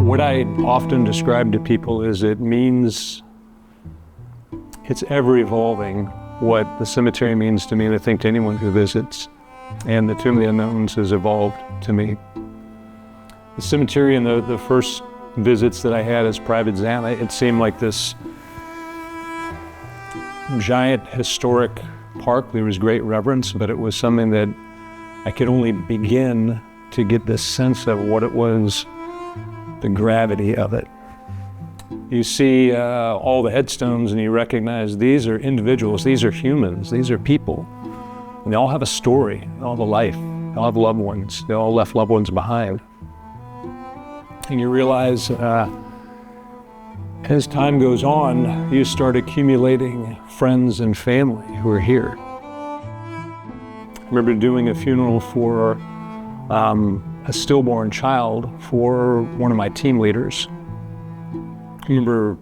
What I often describe to people is it means it's ever evolving what the cemetery means to me, and I think to anyone who visits. And the Tomb of the Unknowns has evolved to me. The cemetery in the first visits that I had as Private Zana, it seemed like this giant historic park. There was great reverence, but it was something that I could only begin to get this sense of what it was, the gravity of it. You see all the headstones and you recognize these are individuals, these are humans, these are people. And they all have a story, they all have a life, they all have loved ones, they all left loved ones behind. And you realize as time goes on, you start accumulating friends and family who are here. I remember doing a funeral for a stillborn child for one of my team leaders. I remember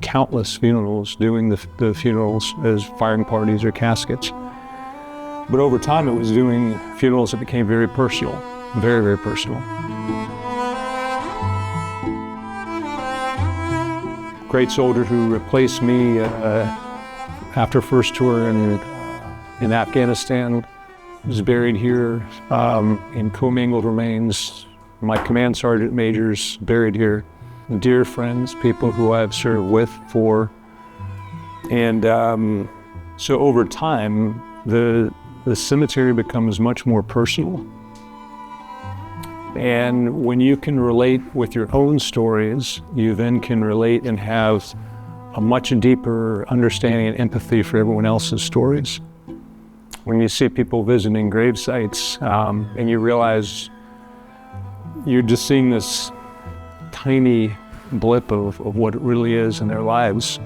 countless funerals, doing the funerals as firing parties or caskets. But over time, it was doing funerals that became very personal, very, very personal. Great soldier who replaced me after first tour in Afghanistan was buried here in commingled remains. My command sergeant major's buried here. Dear friends, people who I've served with, for. And so over time, the cemetery becomes much more personal. And when you can relate with your own stories, you then can relate and have a much deeper understanding and empathy for everyone else's stories. When you see people visiting grave sites and you realize you're just seeing this tiny blip of what it really is in their lives,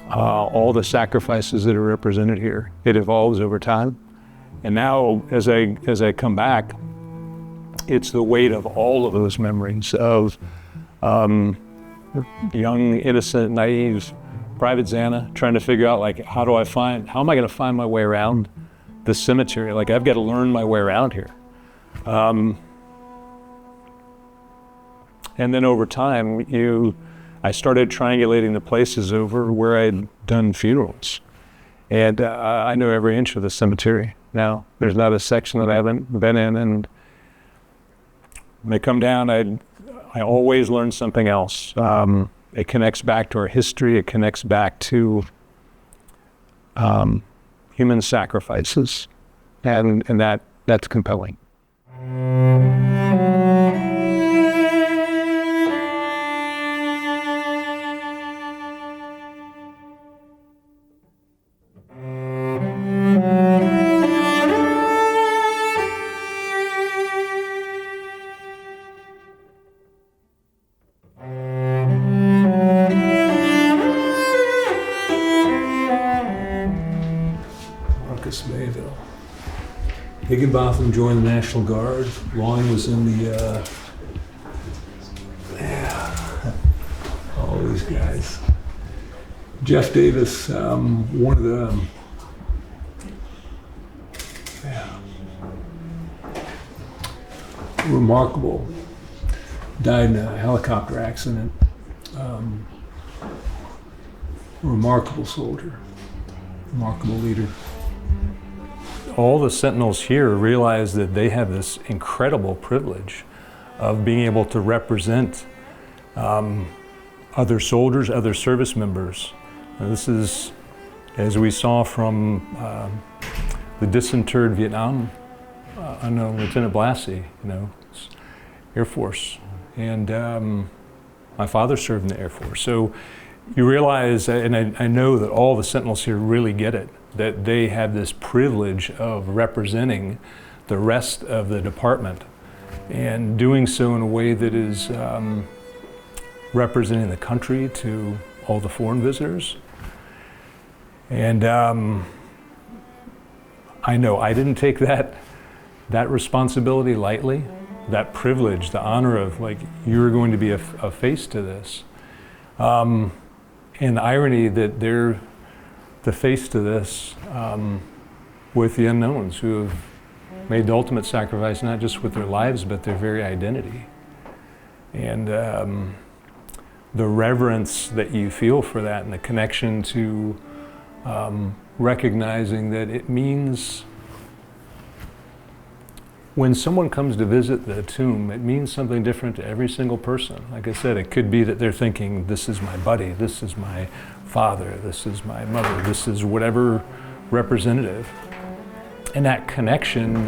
all the sacrifices that are represented here, it evolves over time. And now as I come back, it's the weight of all of those memories of young, innocent, naive Private Zana trying to figure out, like, how am I going to find my way around the cemetery? Like, I've got to learn my way around here. And then over time, I started triangulating the places over where I'd done funerals. And I know every inch of the cemetery now. There's not a section that I haven't been in. And when I come down, I always learn something else. It connects back to our history. It connects back to human sacrifices, and that's compelling. Higginbotham joined the National Guard. Long was in the, all these guys. Jeff Davis, one of the, remarkable, died in a helicopter accident. Remarkable soldier, remarkable leader. All the Sentinels here realize that they have this incredible privilege of being able to represent other soldiers, other service members. And this is, as we saw from the disinterred Vietnam unknown Lieutenant Blassie, Air Force. And my father served in the Air Force. So you realize, and I know that all the Sentinels here really get it, that they have this privilege of representing the rest of the department and doing so in a way that is representing the country to all the foreign visitors. And I know I didn't take that responsibility lightly, that privilege, the honor of, like, you're going to be a face to this. And the irony that they're the face to this with the unknowns who have made the ultimate sacrifice, not just with their lives, but their very identity. And the reverence that you feel for that and the connection to recognizing that it means when someone comes to visit the tomb, it means something different to every single person. Like I said, it could be that they're thinking, this is my buddy, this is my father, this is my mother, this is whatever representative. And that connection,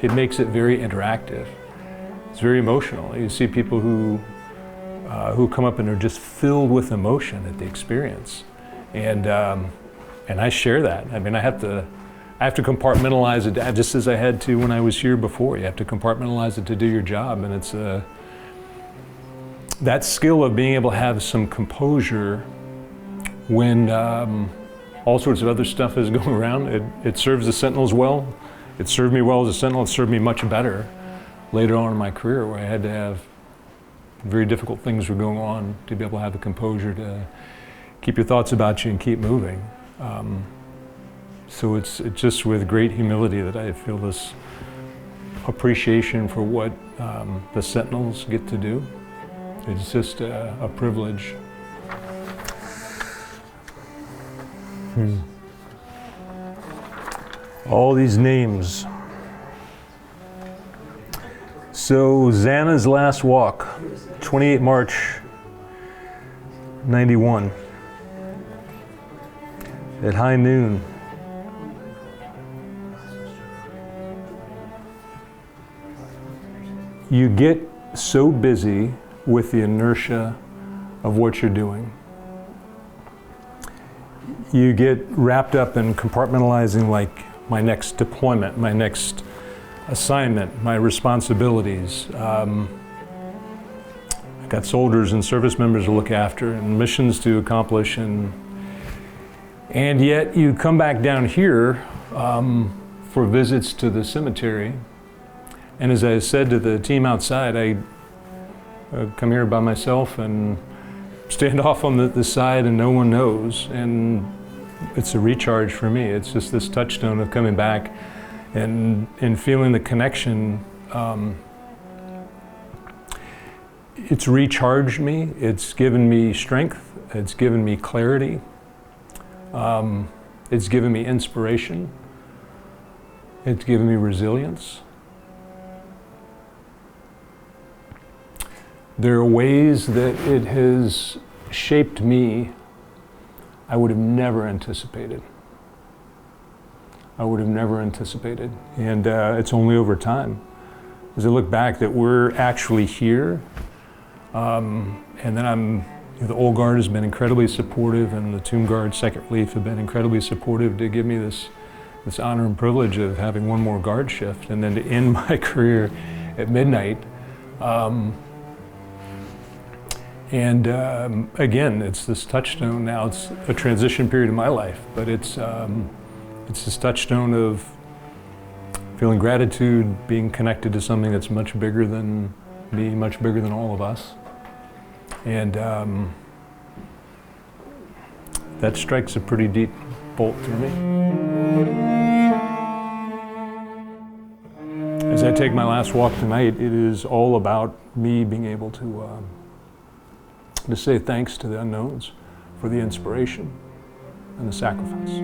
it makes it very interactive. It's very emotional. You see people who come up and are just filled with emotion at the experience. And I share that. I mean, I have to compartmentalize it just as I had to when I was here before. You have to compartmentalize it to do your job, and it's that skill of being able to have some composure when all sorts of other stuff is going around. It serves the Sentinels well. It served me well as a Sentinel. It served me much better later on in my career, where I had to have very difficult things were going on to be able to have the composure to keep your thoughts about you and keep moving. So it's just with great humility that I feel this appreciation for what the Sentinels get to do. It's just a privilege. All these names. So Zana's last walk, 28 March, 91. At high noon. You get so busy with the inertia of what you're doing. You get wrapped up in compartmentalizing, like my next deployment, my next assignment, my responsibilities. I've got soldiers and service members to look after and missions to accomplish, and yet you come back down here for visits to the cemetery. And as I said to the team outside, I come here by myself and stand off on the side and no one knows. And it's a recharge for me. It's just this touchstone of coming back and feeling the connection. It's recharged me. It's given me strength. It's given me clarity. It's given me inspiration. It's given me resilience. There are ways that it has shaped me I would have never anticipated. I would have never anticipated. And it's only over time. As I look back that we're actually here, and then the Old Guard has been incredibly supportive, and the Tomb Guard, Second Relief have been incredibly supportive to give me this honor and privilege of having one more guard shift, and then to end my career at midnight. Again, it's this touchstone now. It's a transition period in my life, but it's this touchstone of feeling gratitude, being connected to something that's much bigger than me, much bigger than all of us. And that strikes a pretty deep bolt through me. As I take my last walk tonight, it is all about me being able to say thanks to the unknowns for the inspiration and the sacrifice.